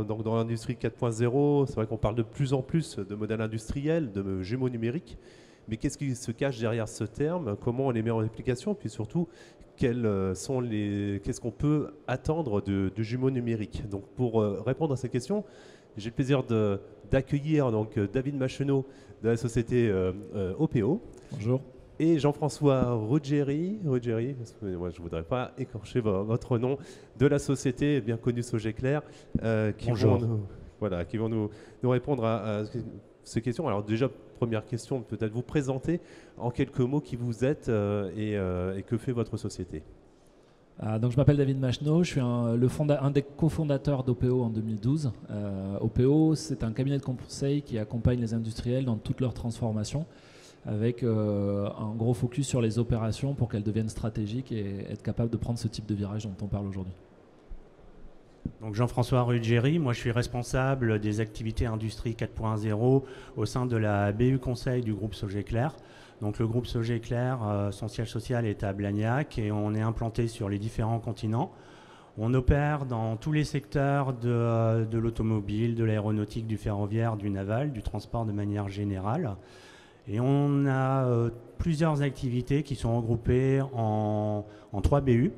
dans l'industrie 4.0, c'est vrai qu'on parle de plus en plus de modèles industriels, de jumeaux numériques. Mais qu'est-ce qui se cache derrière ce terme? Comment on les met en application? Puis surtout, qu'est-ce qu'on peut attendre de jumeaux numériques? Donc, pour répondre à ces questions, j'ai le plaisir d'accueillir donc David Macheneau de la société OPO. Bonjour. Et Jean-François Ruggeri, parce que moi je ne voudrais pas écorcher votre nom, de la société bien connue Sogeclair, qui vont nous répondre à ces questions. Alors déjà, première question, peut-être vous présenter en quelques mots qui vous êtes et que fait votre société. Donc je m'appelle David Macheneau, je suis un des cofondateurs d'OPO en 2012. OPO, c'est un cabinet de conseil qui accompagne les industriels dans toute leur transformation, avec un gros focus sur les opérations pour qu'elles deviennent stratégiques et être capables de prendre ce type de virage dont on parle aujourd'hui. Donc Jean-François Ruggeri, moi je suis responsable des activités Industrie 4.0 au sein de la BU Conseil du groupe Sogeclair. Donc le groupe Sogeclair, son siège social est à Blagnac et on est implanté sur les différents continents. On opère dans tous les secteurs de l'automobile, de l'aéronautique, du ferroviaire, du naval, du transport de manière générale. Et on a plusieurs activités qui sont regroupées en 3 BU.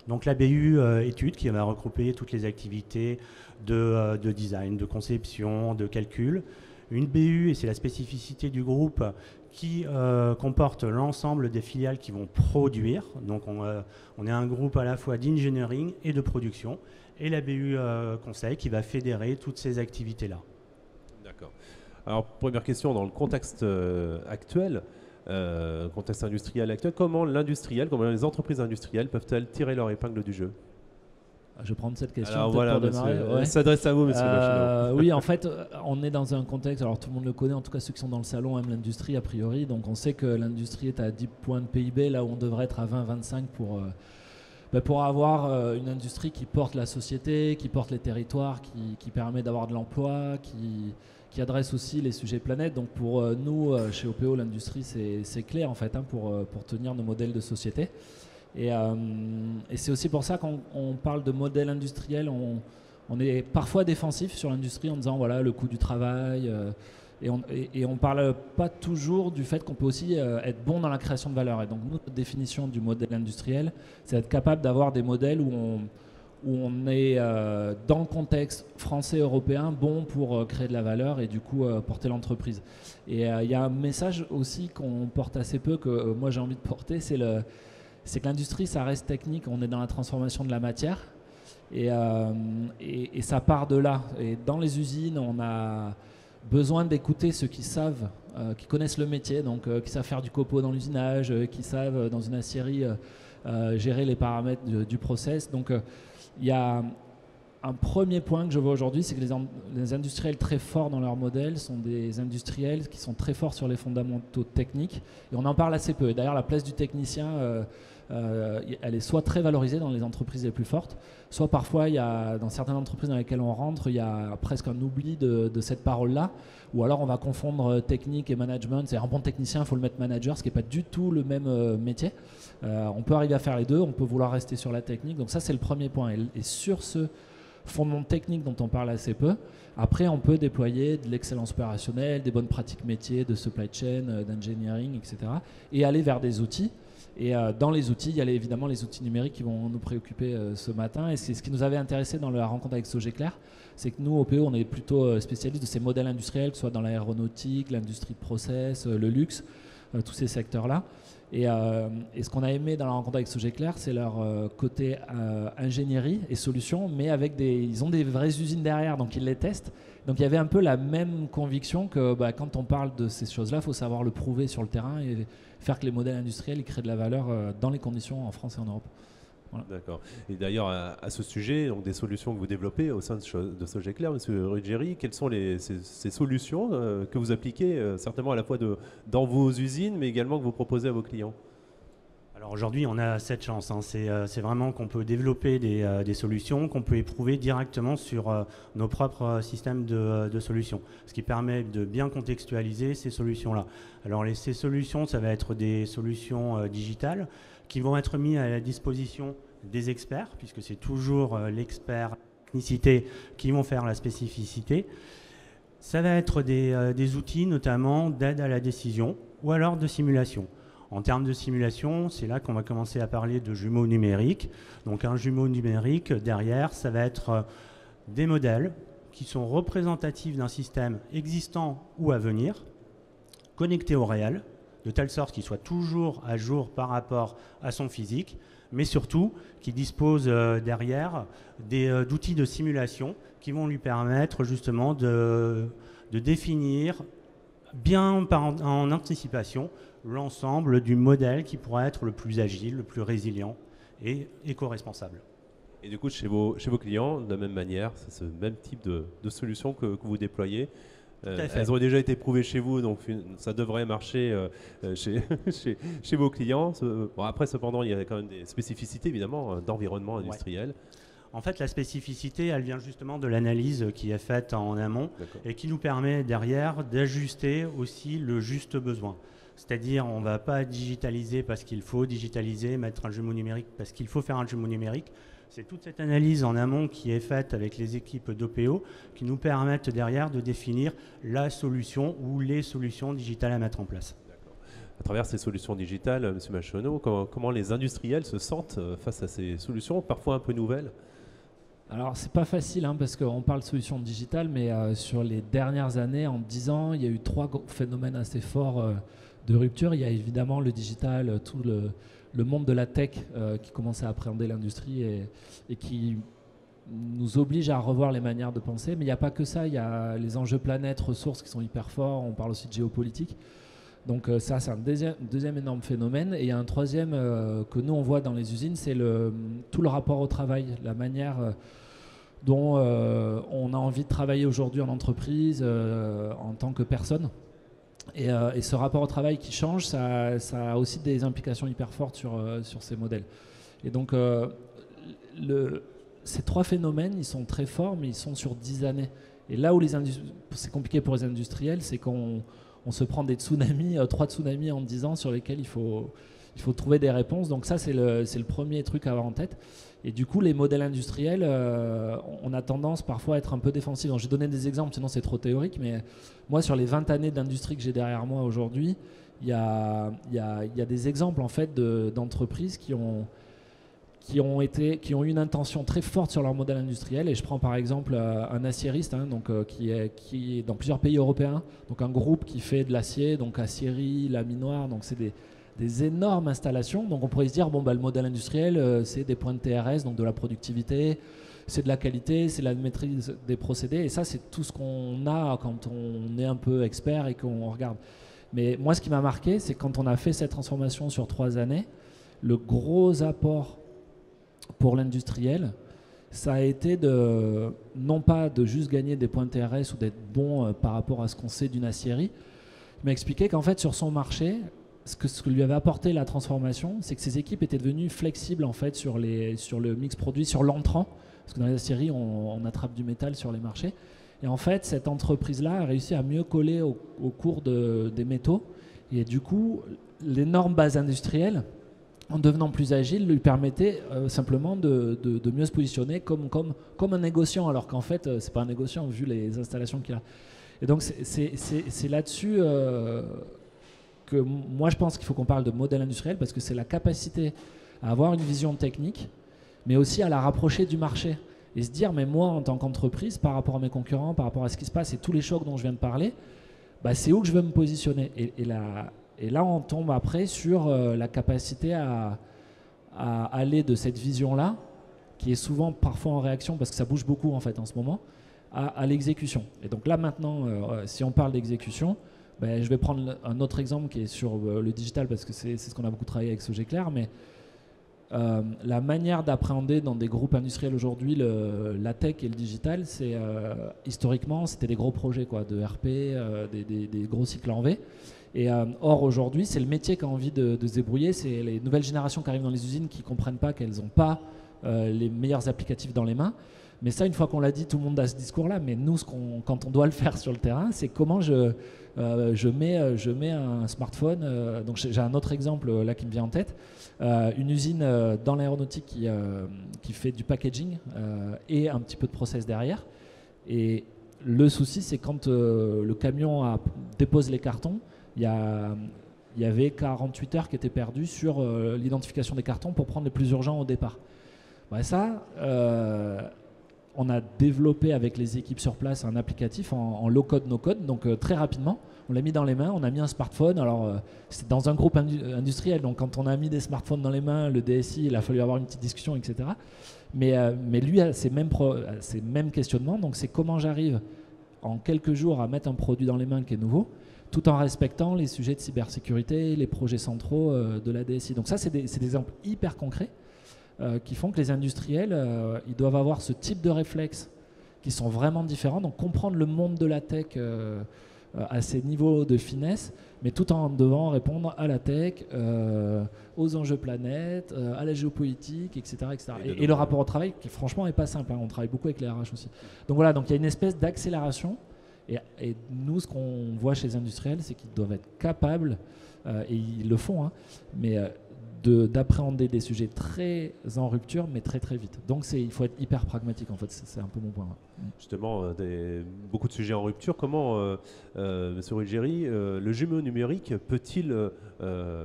Donc la BU études qui va regrouper toutes les activités de design, de conception, de calcul. Une BU, et c'est la spécificité du groupe, qui comporte l'ensemble des filiales qui vont produire. Donc on est un groupe à la fois d'engineering et de production. Et la BU conseil qui va fédérer toutes ces activités-là. D'accord. Alors, première question, dans le contexte actuel, contexte industriel actuel, comment les entreprises industrielles peuvent-elles tirer leur épingle du jeu? Je vais prendre cette question. Alors voilà, pour démarrer. ça s'adresse à vous, monsieur Macheneau. Oui, en fait, on est dans un contexte, alors tout le monde le connaît, en tout cas ceux qui sont dans le salon aiment l'industrie a priori, donc on sait que l'industrie est à 10 points de PIB, là où on devrait être à 20-25 pour avoir une industrie qui porte la société, qui porte les territoires, qui permet d'avoir de l'emploi, qui adresse aussi les sujets planète. Donc pour nous, chez OPO, l'industrie, c'est clé en fait pour tenir nos modèles de société. Et c'est aussi pour ça qu'on parle de modèle industriel. On est parfois défensif sur l'industrie en disant voilà le coût du travail. Et on ne parle pas toujours du fait qu'on peut aussi être bon dans la création de valeur. Et donc notre définition du modèle industriel, c'est être capable d'avoir des modèles où on est dans le contexte français-européen bon pour créer de la valeur et du coup porter l'entreprise. Et il y a un message aussi qu'on porte assez peu, que moi j'ai envie de porter, c'est que l'industrie, ça reste technique. On est dans la transformation de la matière et ça part de là. Et dans les usines, on a besoin d'écouter ceux qui savent, qui connaissent le métier, donc qui savent faire du copeaux dans l'usinage, qui savent dans une aciérie gérer les paramètres du process. Donc il y a un premier point que je vois aujourd'hui, c'est que les industriels très forts dans leur modèle sont des industriels qui sont très forts sur les fondamentaux techniques. Et on en parle assez peu. Et d'ailleurs, la place du technicien, elle est soit très valorisée dans les entreprises les plus fortes, soit parfois, dans certaines entreprises dans lesquelles on rentre, il y a presque un oubli de cette parole-là. Ou alors, on va confondre technique et management. C'est un bon technicien, il faut le mettre manager, ce qui n'est pas du tout le même métier. On peut arriver à faire les deux, on peut vouloir rester sur la technique. Donc ça, c'est le premier point. Et sur ce fondement technique dont on parle assez peu, après on peut déployer de l'excellence opérationnelle, des bonnes pratiques métiers, de supply chain, d'engineering, etc. et aller vers des outils. Et dans les outils, il y a évidemment les outils numériques qui vont nous préoccuper ce matin. Et c'est ce qui nous avait intéressé dans la rencontre avec Sogeclair, c'est que nous, OPO, on est plutôt spécialistes de ces modèles industriels, que ce soit dans l'aéronautique, l'industrie de process, le luxe, tous ces secteurs-là. Et ce qu'on a aimé dans la rencontre avec Sogeclair, c'est leur côté ingénierie et solutions, mais ils ont des vraies usines derrière, donc ils les testent. Donc il y avait un peu la même conviction que quand on parle de ces choses-là, il faut savoir le prouver sur le terrain et faire que les modèles industriels ils créent de la valeur dans les conditions en France et en Europe. Voilà. D'accord. Et d'ailleurs, à ce sujet, donc des solutions que vous développez au sein de Sogeclair, M. Ruggeri, quelles sont ces solutions que vous appliquez certainement à la fois dans vos usines, mais également que vous proposez à vos clients? Alors aujourd'hui, on a cette chance. C'est vraiment qu'on peut développer des solutions qu'on peut éprouver directement sur nos propres systèmes de solutions, ce qui permet de bien contextualiser ces solutions-là. Alors ces solutions, ça va être des solutions digitales qui vont être mises à la disposition des experts, puisque c'est toujours l'expert technicité qui vont faire la spécificité. Ça va être des outils notamment d'aide à la décision ou alors de simulation. En termes de simulation, c'est là qu'on va commencer à parler de jumeaux numériques. Donc un jumeau numérique, derrière, ça va être des modèles qui sont représentatifs d'un système existant ou à venir, connectés au réel, de telle sorte qu'il soit toujours à jour par rapport à son physique, mais surtout qui dispose derrière d'outils de simulation qui vont lui permettre justement de définir bien en anticipation l'ensemble du modèle qui pourra être le plus agile, le plus résilient et éco-responsable. Et du coup, chez vos clients, de la même manière, c'est ce même type de solution que vous déployez. Elles ont déjà été prouvées chez vous, donc ça devrait marcher chez vos clients. Bon, après, cependant, il y a quand même des spécificités, évidemment, d'environnement industriel. Ouais. En fait, la spécificité, elle vient justement de l'analyse qui est faite en amont et qui nous permet derrière d'ajuster aussi le juste besoin. C'est-à-dire, on ne va pas digitaliser parce qu'il faut digitaliser, mettre un jumeau numérique parce qu'il faut faire un jumeau numérique. C'est toute cette analyse en amont qui est faite avec les équipes d'OPO qui nous permettent derrière de définir la solution ou les solutions digitales à mettre en place. À travers ces solutions digitales, M. Machonneau, comment les industriels se sentent face à ces solutions, parfois un peu nouvelles? Alors, c'est pas facile parce qu'on parle de solutions digitales, mais sur les dernières années, en 10 ans, il y a eu 3 phénomènes assez forts de rupture. Il y a évidemment le digital, tout le monde de la tech qui commence à appréhender l'industrie et qui nous oblige à revoir les manières de penser. Mais il n'y a pas que ça, il y a les enjeux planète, ressources qui sont hyper forts, on parle aussi de géopolitique. Donc ça, c'est un deuxième énorme phénomène. Et il y a un troisième que nous, on voit dans les usines, c'est tout le rapport au travail, la manière dont on a envie de travailler aujourd'hui en entreprise, en tant que personne. Et ce rapport au travail qui change, ça a aussi des implications hyper fortes sur ces modèles. Et donc, ces 3 phénomènes, ils sont très forts, mais ils sont sur 10 années. Et là où c'est compliqué pour les industriels, c'est qu'on se prend des tsunamis, 3 tsunamis en 10 ans sur lesquels il faut trouver des réponses. Donc ça, c'est le premier truc à avoir en tête. Et du coup, les modèles industriels, on a tendance parfois à être un peu défensifs. Je vais donner des exemples, sinon c'est trop théorique, mais moi, sur les 20 années d'industrie que j'ai derrière moi aujourd'hui, il y a des exemples en fait, d'entreprises qui ont eu une intention très forte sur leur modèle industriel. Et je prends par exemple un aciériste qui est dans plusieurs pays européens, donc un groupe qui fait de l'acier, donc acierie, laminoir, donc c'est des énormes installations. Donc on pourrait se dire, le modèle industriel, c'est des points de TRS, donc de la productivité, c'est de la qualité, c'est la maîtrise des procédés. Et ça, c'est tout ce qu'on a quand on est un peu expert et qu'on regarde. Mais moi, ce qui m'a marqué, c'est quand on a fait cette transformation sur 3 années, le gros apport pour l'industriel, ça a été non pas de juste gagner des points de TRS ou d'être bon par rapport à ce qu'on sait d'une acierie, mais expliquer qu'en fait, sur son marché, ce que lui avait apporté la transformation, c'est que ses équipes étaient devenues flexibles en fait sur le mix produit, sur l'entrant, parce que dans les aciéries, on attrape du métal sur les marchés. Et en fait, cette entreprise-là a réussi à mieux coller au cours des métaux. Et du coup, l'énorme base industrielle, en devenant plus agile, lui permettait simplement de mieux se positionner comme un négociant, alors qu'en fait, c'est pas un négociant vu les installations qu'il a. Et donc, c'est là-dessus que moi je pense qu'il faut qu'on parle de modèle industriel, parce que c'est la capacité à avoir une vision technique, mais aussi à la rapprocher du marché et se dire, mais moi en tant qu'entreprise, par rapport à mes concurrents, par rapport à ce qui se passe et tous les chocs dont je viens de parler, c'est où que je veux me positionner. Et là on tombe après sur la capacité à aller de cette vision-là, qui est souvent parfois en réaction, parce que ça bouge beaucoup en fait en ce moment, à l'exécution. Et donc là maintenant, si on parle d'exécution, je vais prendre un autre exemple qui est sur le digital, parce que c'est ce qu'on a beaucoup travaillé avec Sogeclair, mais la manière d'appréhender dans des groupes industriels aujourd'hui la tech et le digital, c'est historiquement c'était des gros projets de RP, des gros cycles en V. Et or aujourd'hui, c'est le métier qui a envie de se débrouiller, c'est les nouvelles générations qui arrivent dans les usines qui ne comprennent pas qu'elles n'ont pas les meilleurs applicatifs dans les mains. Mais ça, une fois qu'on l'a dit, tout le monde a ce discours-là. Mais nous, quand on doit le faire sur le terrain, c'est comment je mets un smartphone. Donc j'ai un autre exemple là qui me vient en tête. Une usine dans l'aéronautique qui fait du packaging et un petit peu de process derrière. Et le souci, c'est quand le camion dépose les cartons, il y avait 48 heures qui étaient perdues sur l'identification des cartons pour prendre les plus urgents au départ. Ouais, ça, on a développé avec les équipes sur place un applicatif en low-code, no-code, donc très rapidement. On l'a mis dans les mains, on a mis un smartphone. Alors, c'est dans un groupe industriel, donc quand on a mis des smartphones dans les mains, le DSI, il a fallu avoir une petite discussion, etc. Mais lui a ces mêmes questionnements. Donc, c'est comment j'arrive en quelques jours à mettre un produit dans les mains qui est nouveau, tout en respectant les sujets de cybersécurité, les projets centraux de la DSI. Donc ça, c'est des exemples hyper concrets qui font que les industriels, ils doivent avoir ce type de réflexes qui sont vraiment différents. Donc comprendre le monde de la tech à ces niveaux de finesse, mais tout en devant répondre à la tech, aux enjeux planète, à la géopolitique, etc. etc. Et le rapport au travail, qui franchement n'est pas simple. On travaille beaucoup avec les RH aussi. Donc voilà, donc il y a une espèce d'accélération. Et nous, ce qu'on voit chez les industriels, c'est qu'ils doivent être capables, et ils le font, hein, mais d'appréhender des sujets très en rupture, mais très très vite. Donc il faut être hyper pragmatique, en fait, c'est un peu mon point. Justement, beaucoup de sujets en rupture. Comment, Monsieur Ruggieri, le jumeau numérique peut-il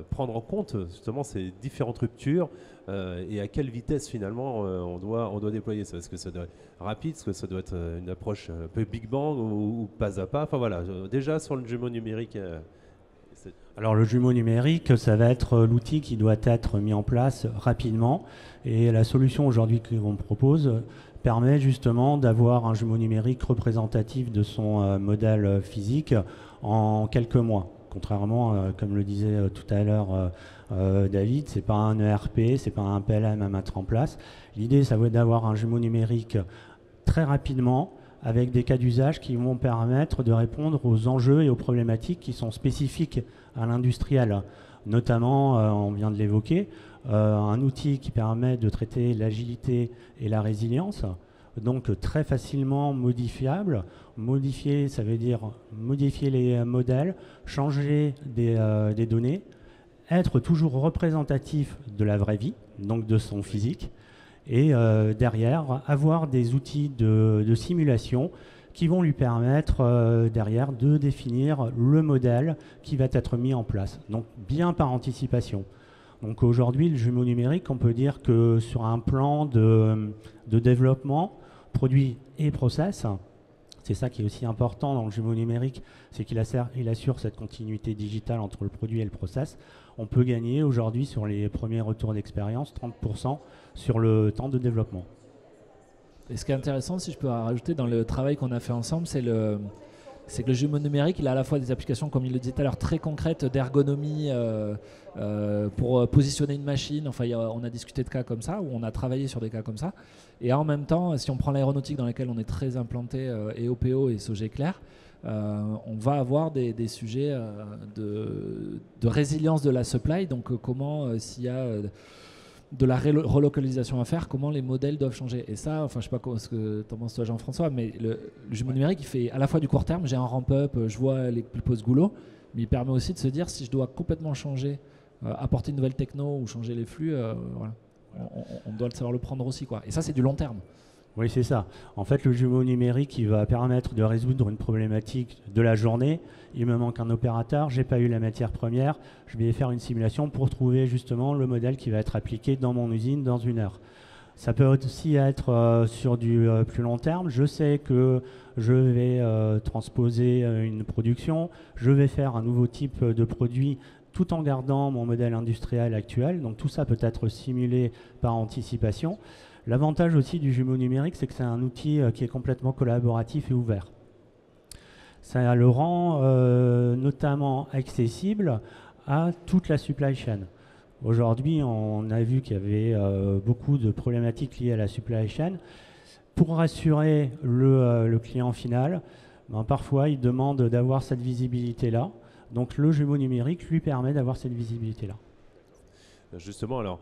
prendre en compte justement ces différentes ruptures et à quelle vitesse finalement on doit déployer ça? Est-ce que ça doit être rapide? Est-ce que ça doit être une approche un peu Big Bang ou pas à pas? Enfin voilà, déjà sur le jumeau numérique. Alors le jumeau numérique, ça va être l'outil qui doit être mis en place rapidement, et la solution aujourd'hui qu'on propose permet justement d'avoir un jumeau numérique représentatif de son modèle physique en quelques mois. Contrairement, comme le disait tout à l'heure David, c'est pas un ERP, c'est pas un PLM à mettre en place. L'idée, ça va être d'avoir un jumeau numérique très rapidement, avec des cas d'usage qui vont permettre de répondre aux enjeux et aux problématiques qui sont spécifiques à l'industriel. Notamment, on vient de l'évoquer, un outil qui permet de traiter l'agilité et la résilience, donc très facilement modifiable. Modifier, ça veut dire modifier les modèles, changer des données, être toujours représentatif de la vraie vie, donc de son physique, et derrière, avoir des outils de simulation qui vont lui permettre derrière de définir le modèle qui va être mis en place. Donc bien par anticipation. Donc aujourd'hui, le jumeau numérique, on peut dire que sur un plan de développement, produit et process, c'est ça qui est aussi important dans le jumeau numérique, c'est qu'il assure cette continuité digitale entre le produit et le process. On peut gagner aujourd'hui sur les premiers retours d'expérience 30% sur le temps de développement. Et ce qui est intéressant, si je peux rajouter dans le travail qu'on a fait ensemble, c'est que le jumeau numérique, il a à la fois des applications, comme il le disait tout à l'heure, très concrètes d'ergonomie pour positionner une machine. Enfin, on a discuté de cas comme ça, ou on a travaillé sur des cas comme ça. Et en même temps, si on prend l'aéronautique dans laquelle on est très implanté, et OPO et Sogeclair, on va avoir des sujets de résilience de la supply. Donc comment, s'il y a de la relocalisation à faire, comment les modèles doivent changer. Et ça, enfin, je sais pas ce que t'en penses toi, Jean-François, mais le jumeau numérique, il fait à la fois du court terme, j'ai un ramp-up, je vois les post-goulot, mais il permet aussi de se dire si je dois complètement changer, apporter une nouvelle techno ou changer les flux, voilà. On doit savoir le prendre aussi, quoi. Et ça, c'est du long terme. Oui, c'est ça. En fait, le jumeau numérique, il va permettre de résoudre une problématique de la journée. Il me manque un opérateur, j'ai pas eu la matière première, je vais faire une simulation pour trouver justement le modèle qui va être appliqué dans mon usine dans 1 heure. Ça peut aussi être sur du plus long terme. Je sais que je vais transposer une production, je vais faire un nouveau type de produit tout en gardant mon modèle industriel actuel. Donc tout ça peut être simulé par anticipation. L'avantage aussi du jumeau numérique, c'est que c'est un outil qui est complètement collaboratif et ouvert. Ça le rend notamment accessible à toute la supply chain. Aujourd'hui, on a vu qu'il y avait beaucoup de problématiques liées à la supply chain. Pour rassurer le client final, parfois il demande d'avoir cette visibilité-là. Donc le jumeau numérique lui permet d'avoir cette visibilité-là. Justement, alors,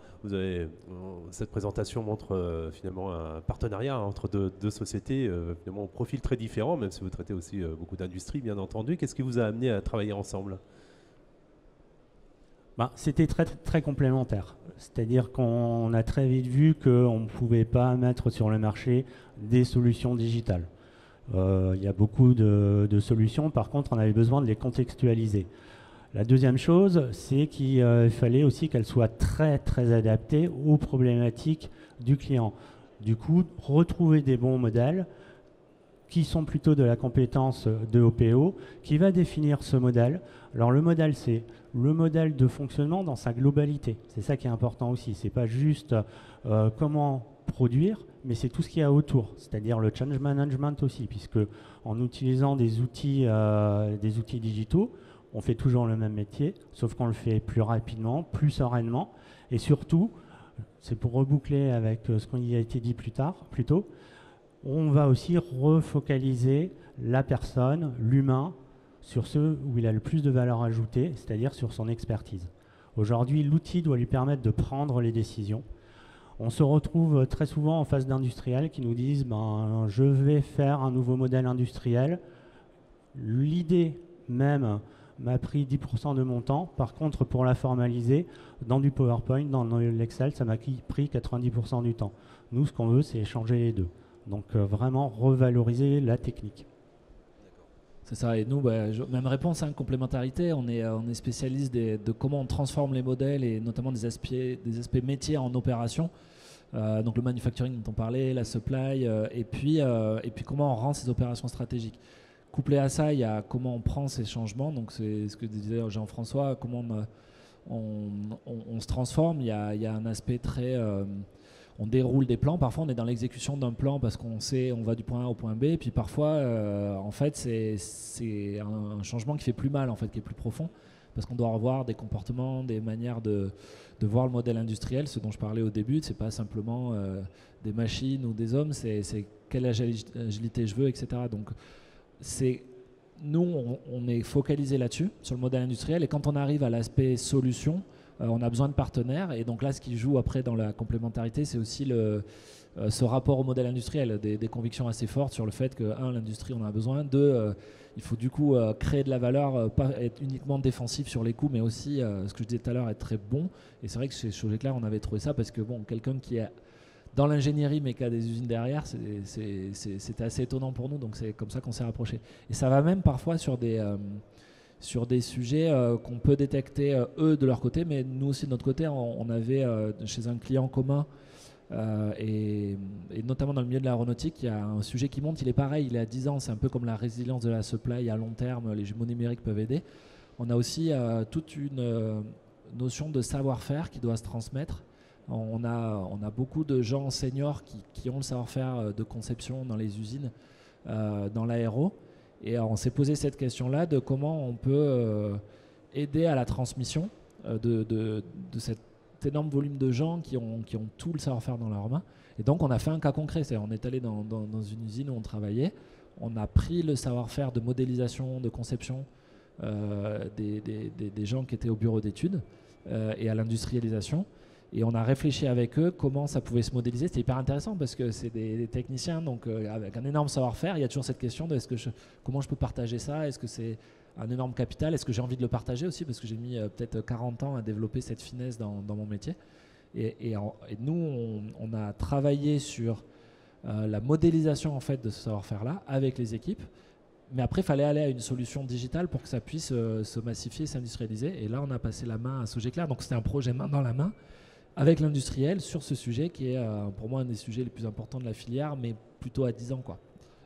cette présentation montre finalement un partenariat entre deux sociétés, finalement au profil très différent, même si vous traitez aussi beaucoup d'industries, bien entendu. Qu'est-ce qui vous a amené à travailler ensemble ? C'était très, très complémentaire. C'est-à-dire qu'on a très vite vu qu'on ne pouvait pas mettre sur le marché des solutions digitales. Il y a beaucoup de solutions, par contre on avait besoin de les contextualiser. La deuxième chose, c'est qu'il fallait aussi qu'elles soient très très adaptées aux problématiques du client. Du coup, retrouver des bons modèles qui sont plutôt de la compétence de OPO, qui va définir ce modèle. Alors le modèle, c'est le modèle de fonctionnement dans sa globalité. C'est ça qui est important aussi. C'est pas juste comment produire, mais c'est tout ce qu'il y a autour, c'est-à-dire le change management aussi, puisque en utilisant des outils digitaux, on fait toujours le même métier, sauf qu'on le fait plus rapidement, plus sereinement, et surtout, c'est pour reboucler avec ce qui a été dit plus tôt, on va aussi refocaliser la personne, l'humain, sur ce où il a le plus de valeur ajoutée, c'est-à-dire sur son expertise. Aujourd'hui, l'outil doit lui permettre de prendre les décisions. On se retrouve très souvent en face d'industriels qui nous disent je vais faire un nouveau modèle industriel. L'idée même m'a pris 10% de mon temps. Par contre, pour la formaliser, dans du PowerPoint, dans l'Excel, ça m'a pris 90% du temps. Nous, ce qu'on veut, c'est échanger les deux. Donc vraiment revaloriser la technique. C'est ça, et nous, même réponse, complémentarité, on est spécialiste de comment on transforme les modèles et notamment des aspects métiers en opération. Donc le manufacturing dont on parlait, la supply, et puis comment on rend ces opérations stratégiques. Couplé à ça, il y a comment on prend ces changements, donc c'est ce que disait Jean-François, comment on se transforme. Il y a un aspect très... on déroule des plans, parfois on est dans l'exécution d'un plan parce qu'on sait on va du point A au point B, et puis parfois en fait c'est un changement qui fait plus mal, en fait, qui est plus profond, parce qu'on doit revoir des comportements, des manières de voir le modèle industriel, ce dont je parlais au début. C'est pas simplement des machines ou des hommes, c'est quelle agilité je veux, etc. Donc nous on est focalisé là-dessus, sur le modèle industriel, et quand on arrive à l'aspect solution, on a besoin de partenaires, et donc là ce qui joue après dans la complémentarité, c'est aussi ce rapport au modèle industriel, des convictions assez fortes sur le fait que l'industrie on en a besoin, il faut du coup créer de la valeur, pas être uniquement défensif sur les coûts, mais aussi ce que je disais tout à l'heure, être très bon. Et c'est vrai que chez Sogeclair on avait trouvé ça, parce que quelqu'un qui est dans l'ingénierie mais qui a des usines derrière, c'était assez étonnant pour nous, donc c'est comme ça qu'on s'est rapproché. Et ça va même parfois sur des sujets qu'on peut détecter eux de leur côté, mais nous aussi de notre côté. On avait chez un client commun, et notamment dans le milieu de l'aéronautique, il y a un sujet qui monte, il est pareil, il est à 10 ans, c'est un peu comme la résilience de la supply à long terme, les jumeaux numériques peuvent aider. On a aussi toute une notion de savoir-faire qui doit se transmettre. On a beaucoup de gens seniors qui ont le savoir-faire de conception dans les usines, dans l'aéro. Et on s'est posé cette question-là de comment on peut aider à la transmission de cet énorme volume de gens qui ont tout le savoir-faire dans leurs mains. Et donc on a fait un cas concret, on est allé dans une usine où on travaillait, on a pris le savoir-faire de modélisation, de conception des gens qui étaient au bureau d'études et à l'industrialisation. Et on a réfléchi avec eux comment ça pouvait se modéliser. C'était hyper intéressant parce que c'est des techniciens, donc avec un énorme savoir-faire. Il y a toujours cette question de comment je peux partager ça. Est-ce que c'est un énorme capital? Est-ce que j'ai envie de le partager aussi? Parce que j'ai mis peut-être 40 ans à développer cette finesse dans mon métier. Et nous, on a travaillé sur la modélisation en fait, de ce savoir-faire-là avec les équipes. Mais après, il fallait aller à une solution digitale pour que ça puisse se massifier, s'industrialiser. Et là, on a passé la main à Sogeclair. Donc c'était un projet main dans la main avec l'industriel sur ce sujet qui est pour moi un des sujets les plus importants de la filière, mais plutôt à 10 ans, quoi.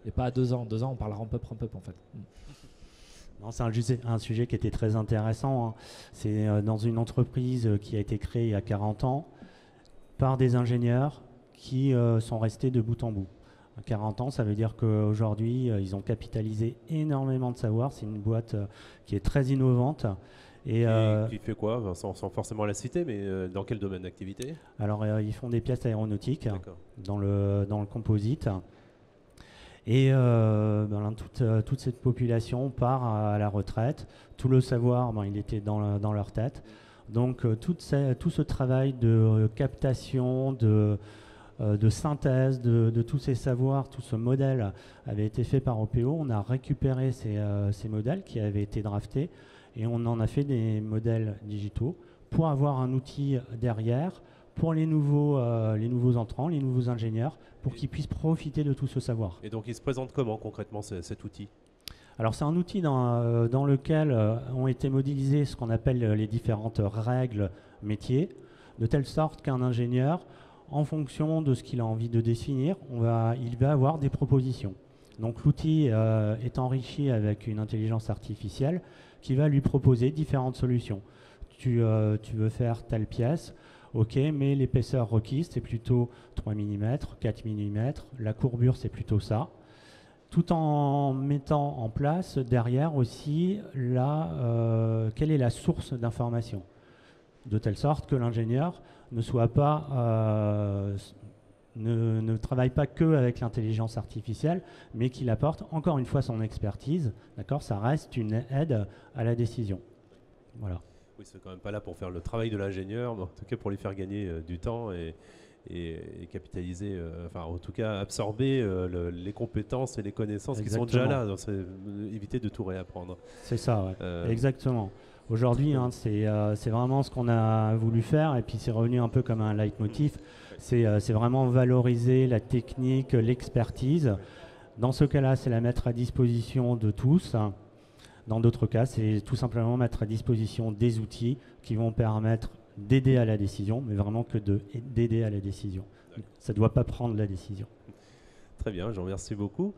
Et pas à 2 ans. 2 ans, on parle ramp-up en fait. Non, c'est un sujet qui était très intéressant. C'est dans une entreprise qui a été créée il y a 40 ans par des ingénieurs qui sont restés de bout en bout. 40 ans, ça veut dire qu'aujourd'hui, ils ont capitalisé énormément de savoir. C'est une boîte qui est très innovante. Et qui fait quoi, sans forcément la citer, mais dans quel domaine d'activité? Alors, ils font des pièces aéronautiques dans le composite. Et toute cette population part à la retraite. Tout le savoir, il était dans leur tête. Donc, tout ce travail de captation, de synthèse de tous ces savoirs, tout ce modèle avait été fait par OPO. On a récupéré ces modèles qui avaient été draftés et on en a fait des modèles digitaux pour avoir un outil derrière pour les nouveaux entrants, les nouveaux ingénieurs, pour qu'ils puissent profiter de tout ce savoir. Et donc il se présente comment concrètement cet outil? Alors c'est un outil dans lequel ont été modélisées ce qu'on appelle les différentes règles métiers, de telle sorte qu'un ingénieur, en fonction de ce qu'il a envie de définir, il va avoir des propositions. Donc l'outil est enrichi avec une intelligence artificielle qui va lui proposer différentes solutions. Tu veux faire telle pièce, ok, mais l'épaisseur requise c'est plutôt 3 mm, 4 mm, la courbure c'est plutôt ça, tout en mettant en place derrière aussi quelle est la source d'information, de telle sorte que l'ingénieur ne travaille pas que avec l'intelligence artificielle, mais qu'il apporte encore une fois son expertise. D'accord, ça reste une aide à la décision. Voilà. Oui, c'est quand même pas là pour faire le travail de l'ingénieur, mais en tout cas pour lui faire gagner du temps et capitaliser, enfin en tout cas absorber les compétences et les connaissances qui sont déjà là. Donc éviter de tout réapprendre. C'est ça, ouais. Exactement. Aujourd'hui, c'est vraiment ce qu'on a voulu faire, et puis c'est revenu un peu comme un leitmotiv. C'est vraiment valoriser la technique, l'expertise. Dans ce cas-là, c'est la mettre à disposition de tous. Dans d'autres cas, c'est tout simplement mettre à disposition des outils qui vont permettre d'aider à la décision, mais vraiment que d'aider à la décision. Ça ne doit pas prendre la décision. Très bien, je vous remercie beaucoup.